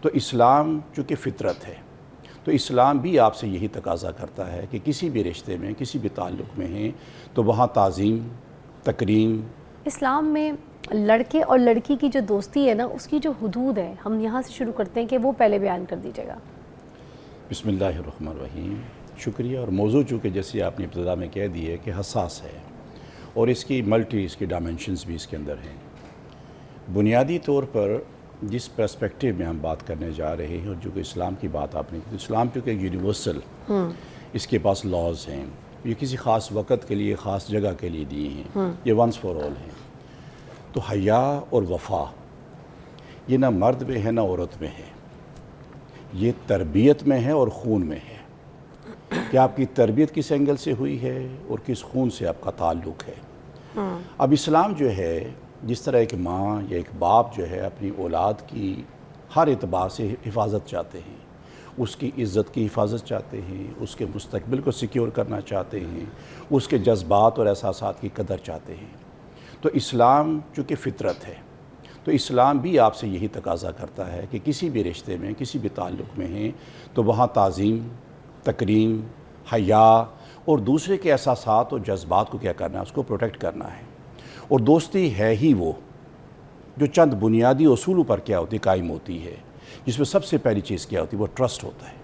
تو اسلام چونکہ فطرت ہے تو اسلام بھی آپ سے یہی تقاضا کرتا ہے کہ کسی بھی رشتے میں کسی بھی تعلق میں ہیں تو وہاں تعظیم تکریم. اسلام میں لڑکے اور لڑکی کی جو دوستی ہے نا اس کی جو حدود ہے ہم یہاں سے شروع کرتے ہیں کہ وہ پہلے بیان کر دیجیے گا. بسم اللہ الرحمن الرحیم. شکریہ. اور موضوع چونکہ جیسے آپ نے ابتدا میں کہہ دی ہے کہ حساس ہے اور اس کی اس کی ڈائمنشنز بھی اس کے اندر ہیں. بنیادی طور پر جس پرسپیکٹیو میں ہم بات کرنے جا رہے ہیں اور جو کہ اسلام کی بات آپ نے کی، اسلام چونکہ یونیورسل اس کے پاس لاز ہیں، یہ کسی خاص وقت کے لیے خاص جگہ کے لیے دیے ہیں، یہ ونس فار آل ہیں. تو حیا اور وفا یہ نہ مرد میں ہے نہ عورت میں ہے، یہ تربیت میں ہے اور خون میں ہے کہ آپ کی تربیت کس اینگل سے ہوئی ہے اور کس خون سے آپ کا تعلق ہے. اب اسلام جو ہے جس طرح ایک ماں یا ایک باپ جو ہے اپنی اولاد کی ہر اعتبار سے حفاظت چاہتے ہیں، اس کی عزت کی حفاظت چاہتے ہیں، اس کے مستقبل کو سیکیور کرنا چاہتے ہیں، اس کے جذبات اور احساسات کی قدر چاہتے ہیں. تو اسلام چونکہ فطرت ہے تو اسلام بھی آپ سے یہی تقاضا کرتا ہے کہ کسی بھی رشتے میں کسی بھی تعلق میں ہیں تو وہاں تعظیم تکریم حیا اور دوسرے کے احساسات اور جذبات کو کیا کرنا ہے، اس کو پروٹیکٹ کرنا ہے. اور دوستی ہے ہی وہ جو چند بنیادی اصولوں پر کیا ہوتی قائم ہوتی ہے، جس میں سب سے پہلی چیز کیا ہوتی ہے وہ ٹرسٹ ہوتا ہے.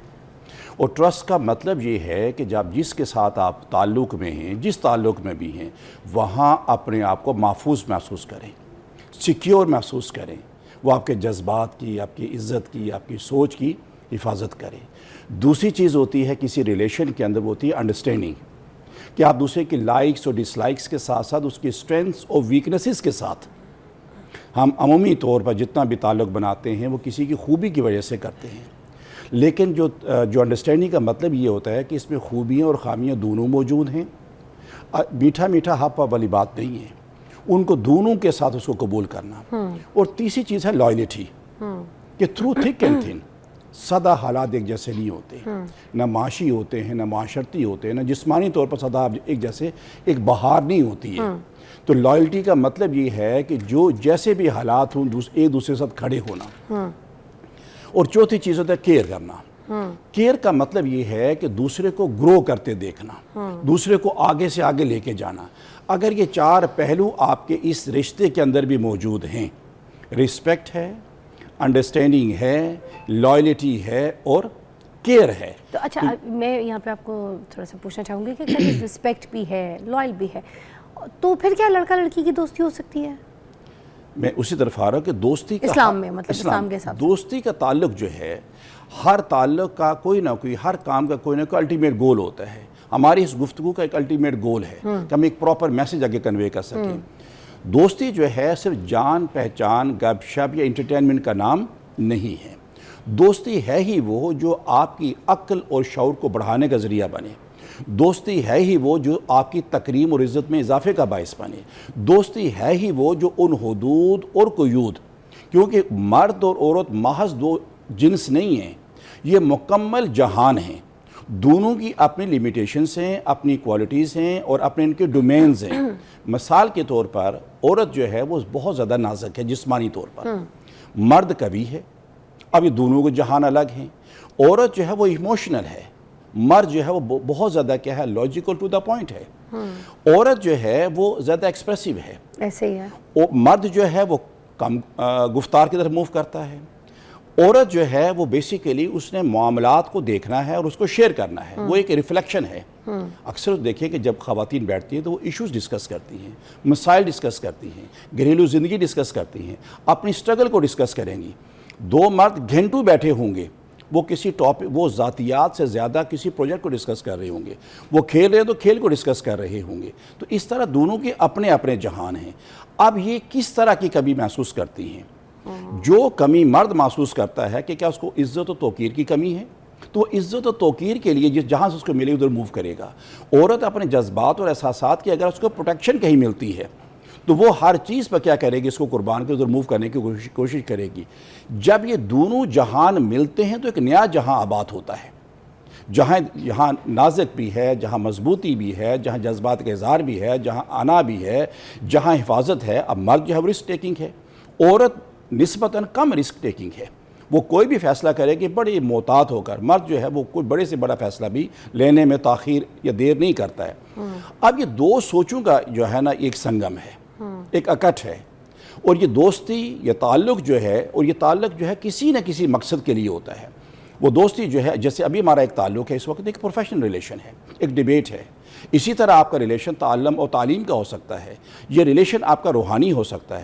اور ٹرسٹ کا مطلب یہ ہے کہ جب جس کے ساتھ آپ تعلق میں ہیں، جس تعلق میں بھی ہیں، وہاں اپنے آپ کو محفوظ محسوس کریں، سیکیور محسوس کریں، وہ آپ کے جذبات کی، آپ کی عزت کی، آپ کی سوچ کی حفاظت کریں. دوسری چیز ہوتی ہے کسی ریلیشن کے اندر وہ ہوتی ہے انڈرسٹینڈنگ، کہ آپ دوسرے کی لائکس اور ڈس لائکس کے ساتھ ساتھ اس کی اسٹرینتھس اور ویکنسز کے ساتھ ہم عمومی طور پر جتنا بھی تعلق بناتے ہیں وہ کسی کی خوبی کی وجہ سے کرتے ہیں. لیکن جو انڈرسٹینڈنگ کا مطلب یہ ہوتا ہے کہ اس میں خوبیاں اور خامیاں دونوں موجود ہیں. میٹھا میٹھا ہاپا والی بات نہیں ہے، ان کو دونوں کے ساتھ اس کو قبول کرنا. اور تیسری چیز ہے لائلٹی، کہ تھرو تھک اینڈ تھن سدا حالات ایک جیسے نہیں ہوتے، نہ معاشی ہوتے ہیں نہ معاشرتی ہوتے ہیں، نہ جسمانی طور پر سدا ایک جیسے ایک بہار نہیں ہوتی ہے. تو لائلٹی کا مطلب یہ ہے کہ جو جیسے بھی حالات ہوں ایک دوسرے کے ساتھ کھڑے ہونا. اور چوتھی چیز ہوتا ہے کیئر کرنا. کیئر کا مطلب یہ ہے کہ دوسرے کو گرو کرتے دیکھنا، دوسرے کو آگے سے آگے لے کے جانا. اگر یہ چار پہلو آپ کے اس رشتے کے اندر بھی موجود ہیں، رسپیکٹ ہے، انڈرسٹینڈنگ ہے، لائلٹی ہے اور کیئر ہے. تو اچھا میں یہاں پہ آپ کو تھوڑا سا پوچھنا چاہوں گی کہ اگر رسپیکٹ بھی ہے، لائل بھی ہے، تو پھر کیا لڑکا لڑکی کی دوستی ہو سکتی ہے؟ میں اسی طرف آ رہا ہوں کہ دوستی کا اسلام میں مطلب اسلام کے حساب سے دوستی کا تعلق جو ہے ہر تعلق کا کوئی نہ کوئی، ہر کام کا کوئی نہ کوئی الٹیمیٹ گول ہوتا ہے. ہماری اس گفتگو کا ایک الٹیمیٹ گول ہے کہ ہم ایک پراپر میسیج آگے کنوے کر سکیں. دوستی جو ہے صرف جان پہچان گپ شپ یا انٹرٹینمنٹ کا نام نہیں ہے. دوستی ہے ہی وہ جو آپ کی عقل اور شعور کو بڑھانے کا ذریعہ بنے. دوستی ہے ہی وہ جو آپ کی تکریم اور عزت میں اضافے کا باعث بنے. دوستی ہے ہی وہ جو ان حدود اور قیود، کیونکہ مرد اور عورت محض دو جنس نہیں ہیں، یہ مکمل جہان ہیں. دونوں کی اپنی لیمیٹیشنز ہیں، اپنی کوالٹیز ہیں اور اپنے ان کے ڈومینز ہیں. مثال کے طور پر عورت جو ہے وہ بہت زیادہ نازک ہے جسمانی طور پر، مرد کا بھی ہے. اب یہ دونوں کے جہان الگ ہیں. عورت جو ہے وہ ایموشنل ہے، مرد جو ہے وہ بہت زیادہ کیا ہے لاجیکل ٹو دا پوائنٹ ہے. عورت جو ہے وہ زیادہ ایکسپریسو ہے، ایسے ہی ہے. مرد جو ہے وہ کم گفتار کی طرف موو کرتا ہے. عورت جو ہے وہ بیسیکلی اس نے معاملات کو دیکھنا ہے اور اس کو شیئر کرنا ہے، وہ ایک ریفلیکشن ہے. اکثر دیکھیں کہ جب خواتین بیٹھتی ہیں تو وہ ایشوز ڈسکس کرتی ہیں، مسائل ڈسکس کرتی ہیں، گھریلو زندگی ڈسکس کرتی ہیں، اپنی سٹرگل کو ڈسکس کریں گی. دو مرد گھنٹوں بیٹھے ہوں گے، وہ کسی ٹاپک، وہ ذاتیات سے زیادہ کسی پروجیکٹ کو ڈسکس کر رہے ہوں گے. وہ کھیل رہے ہیں تو کھیل کو ڈسکس کر رہے ہوں گے. تو اس طرح دونوں کے اپنے اپنے جہان ہیں. اب یہ کس طرح کی کمی محسوس کرتی ہیں؟ جو کمی مرد محسوس کرتا ہے کہ کیا اس کو عزت و توقیر کی کمی ہے، تو وہ عزت و توقیر کے لیے جس جہاں سے اس کو ملے ادھر موو کرے گا. عورت اپنے جذبات اور احساسات کی اگر اس کو پروٹیکشن کہیں ملتی ہے تو وہ ہر چیز پر کیا کرے گی، اس کو قربان کے ادھر موو کرنے کی کوشش کرے گی. جب یہ دونوں جہان ملتے ہیں تو ایک نیا جہاں آباد ہوتا ہے، جہاں نازک بھی ہے، جہاں مضبوطی بھی ہے، جہاں جذبات کا اظہار بھی ہے، جہاں انا بھی ہے، جہاں حفاظت ہے. اب مرد جو ہے رسک ٹیکنگ ہے، عورت نسبتاً کم رسک ٹیکنگ ہے. وہ کوئی بھی فیصلہ کرے کہ بڑی محتاط ہو کر، مرد جو ہے وہ کوئی بڑے سے بڑا فیصلہ بھی لینے میں تاخیر یا دیر نہیں کرتا ہے۔ اب یہ دو سوچوں کا جو ہے نا ایک سنگم ہے، ایک اکٹھ ہے، اور یہ دوستی، یہ تعلق جو ہے، اور یہ تعلق جو ہے کسی نہ کسی مقصد کے لیے ہوتا ہے۔ وہ دوستی جو ہے، جیسے ابھی ہمارا ایک تعلق ہے اس وقت، ایک پروفیشنل ریلیشن ہے، ایک ڈیبیٹ ہے۔ اسی طرح آپ کا ریلیشن تعلم اور تعلیم کا ہو سکتا ہے، یہ ریلیشن آپ کا روحانی ہو سکتا ہے،